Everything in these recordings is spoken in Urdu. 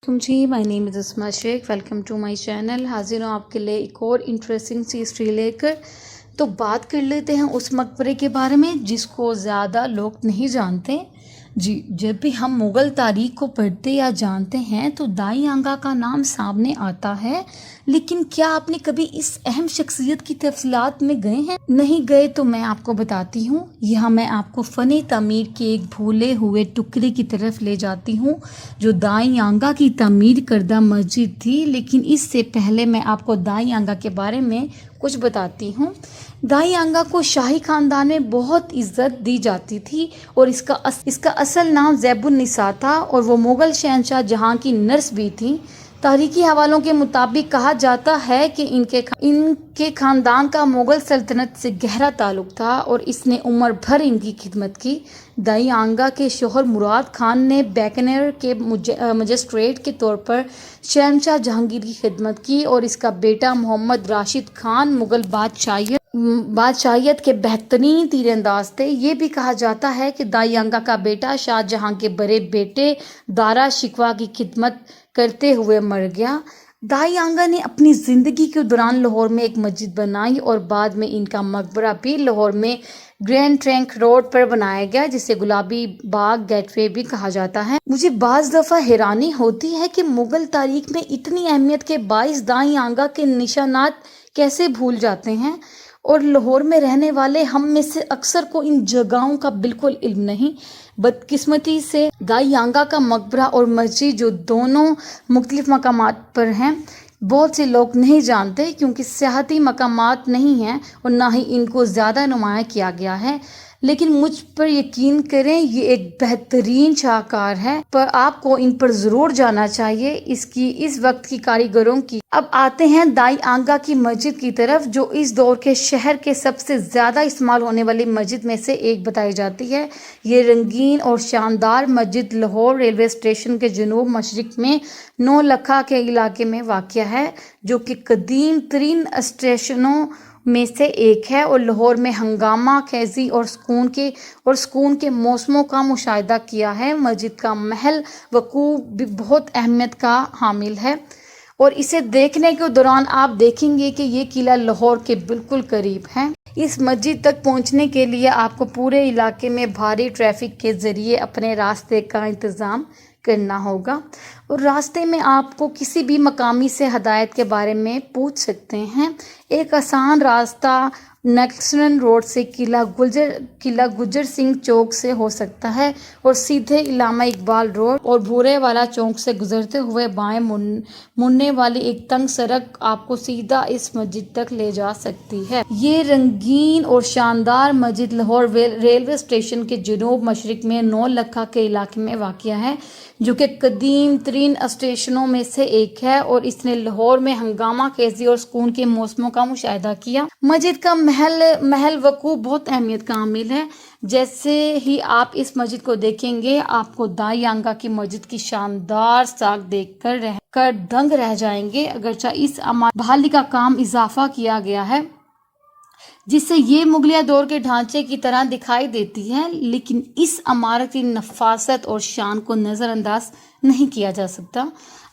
G my name is Asma Sheikh, welcome to my channel. حاضر ہوں آپ کے لیے ایک اور انٹرسٹنگ سی ہسٹری لے کر۔ تو بات کر لیتے ہیں اس مقبرے کے بارے میں جس کو زیادہ لوگ نہیں جانتے۔ جی، جب بھی ہم مغل تاریخ کو پڑھتے یا جانتے ہیں تو دائی آنگا کا نام سامنے آتا ہے، لیکن کیا آپ نے کبھی اس اہم شخصیت کی تفصیلات میں گئے ہیں؟ نہیں گئے تو میں آپ کو بتاتی ہوں۔ یہاں میں آپ کو فن تعمیر کے ایک بھولے ہوئے ٹکڑے کی طرف لے جاتی ہوں جو دائی آنگا کی تعمیر کردہ مسجد تھی، لیکن اس سے پہلے میں آپ کو دائی آنگا کے بارے میں کچھ بتاتی ہوں۔ دائی آنگا کو شاہی خاندان میں بہت عزت دی جاتی تھی اور اس کا اصل نام زیب النساء تھا اور وہ مغل شہنشاہ جہاں کی نرس بھی تھی۔ تاریخی حوالوں کے مطابق کہا جاتا ہے کہ ان کے خاندان کا مغل سلطنت سے گہرا تعلق تھا اور اس نے عمر بھر ان کی خدمت کی۔ دائی آنگا کے شوہر مراد خان نے بیکانیر کے مجسٹریٹ کے طور پر شہنشاہ جہانگیر کی خدمت کی اور اس کا بیٹا محمد راشد خان مغل بادشاہیت کے بہترین تیر انداز تھے۔ یہ بھی کہا جاتا ہے کہ دائی آنگا کا بیٹا شاہ جہاں کے بڑے بیٹے دارا شکوہ کی خدمت کرتے ہوئے مر گیا۔ دائی آنگا نے اپنی زندگی کے دوران لاہور میں ایک مسجد بنائی اور بعد میں ان کا مقبرہ بھی لاہور میں گرینڈ ٹرنک روڈ پر بنایا گیا، جسے گلابی باغ گیٹ وے بھی کہا جاتا ہے۔ مجھے بعض دفعہ حیرانی ہوتی ہے کہ مغل تاریخ میں اتنی اہمیت کے باعث دائی آنگا کے نشانات کیسے بھول جاتے ہیں، اور لاہور میں رہنے والے ہم میں سے اکثر کو ان جگہوں کا بالکل علم نہیں۔ بدقسمتی سے دائی آنگا کا مقبرہ اور مسجد، جو دونوں مختلف مقامات پر ہیں، بہت سے لوگ نہیں جانتے کیونکہ سیاحتی مقامات نہیں ہیں اور نہ ہی ان کو زیادہ نمایاں کیا گیا ہے۔ لیکن مجھ پر یقین کریں، یہ ایک بہترین شاہکار ہے، پر آپ کو ان پر ضرور جانا چاہیے اس وقت کی کاریگروں کی۔ اب آتے ہیں دائی آنگا کی مسجد کی طرف، جو اس دور کے شہر کے سب سے زیادہ استعمال ہونے والی مسجد میں سے ایک بتائی جاتی ہے۔ یہ رنگین اور شاندار مسجد لاہور ریلوے اسٹیشن کے جنوب مشرق میں نولکھا کے علاقے میں واقع ہے، جو کہ قدیم ترین اسٹیشنوں میں سے ایک ہے اور لاہور میں ہنگامہ خیزی اور سکون کے موسموں کا مشاہدہ کیا ہے۔ مسجد کا محل وقوع بھی بہت اہمیت کا حامل ہے اور اسے دیکھنے کے دوران آپ دیکھیں گے کہ یہ قلعہ لاہور کے بالکل قریب ہے۔ اس مسجد تک پہنچنے کے لیے آپ کو پورے علاقے میں بھاری ٹریفک کے ذریعے اپنے راستے کا انتظام کرنا ہوگا، اور راستے میں آپ کو کسی بھی مقامی سے ہدایت کے بارے میں پوچھ سکتے ہیں۔ ایک آسان راستہ نیکسن روڈ سے قلعہ گجر سنگھ چوک سے ہو سکتا ہے اور سیدھے علامہ اقبال روڈ اور بھورے والا چوک سے گزرتے ہوئے بائیں مڑنے والی ایک تنگ سڑک آپ کو سیدھا اس مسجد تک لے جا سکتی ہے۔ یہ رنگین اور شاندار مسجد لاہور ریلوے اسٹیشن کے جنوب مشرق میں نولکھا کے علاقے میں واقع ہے، جو کہ قدیم ترین اسٹیشنوں میں سے ایک ہے اور اس نے لاہور میں ہنگامہ خیزی اور سکون کے موسموں کا مشاہدہ کیا۔ مسجد کا محل وقوع بہت اہمیت کا حامل ہے۔ جیسے ہی آپ اس مسجد کو دیکھیں گے، آپ کو دائی آنگا کی مسجد کی شاندار ساکھ دیکھ کر دنگ رہ جائیں گے۔ اگرچہ اس عمارت بحالی کا کام اضافہ کیا گیا ہے جس سے یہ مغلیہ دور کے ڈھانچے کی طرح دکھائی دیتی ہے، لیکن اس عمارت کی نفاست اور شان کو نظر انداز نہیں کیا جا سکتا۔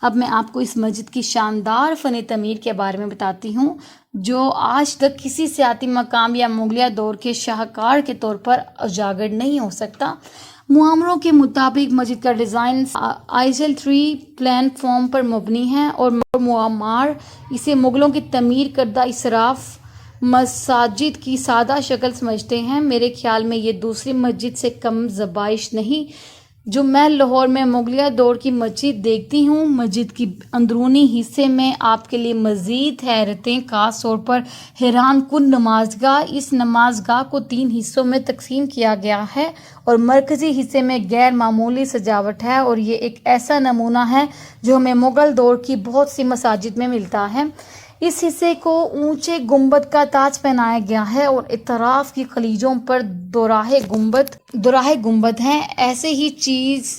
اب میں آپ کو اس مسجد کی شاندار فن تعمیر کے بارے میں بتاتی ہوں، جو آج تک کسی سیاحتی مقام یا مغلیہ دور کے شاہکار کے طور پر اجاگر نہیں ہو سکتا۔ معمروں کے مطابق مسجد کا ڈیزائن آئیزل 3 پلان فارم پر مبنی ہے اور معمار اسے مغلوں کی تعمیر کردہ اسراف مساجد کی سادہ شکل سمجھتے ہیں۔ میرے خیال میں یہ دوسری مسجد سے کم زیبائش نہیں جو میں لاہور میں مغلیہ دور کی مسجد دیکھتی ہوں۔ مسجد کی اندرونی حصے میں آپ کے لیے مزید حیرتیں، خاص طور پر حیران کن نماز گاہ۔ اس نماز گاہ کو 3 حصوں میں تقسیم کیا گیا ہے اور مرکزی حصے میں غیر معمولی سجاوٹ ہے، اور یہ ایک ایسا نمونہ ہے جو ہمیں مغل دور کی بہت سی مساجد میں ملتا ہے۔ اس حصے کو اونچے گنبد کا تاج پہنایا گیا ہے اور اطراف کی خلیجوں پر دوراہے گنبد ہیں۔ ایسے ہی چیز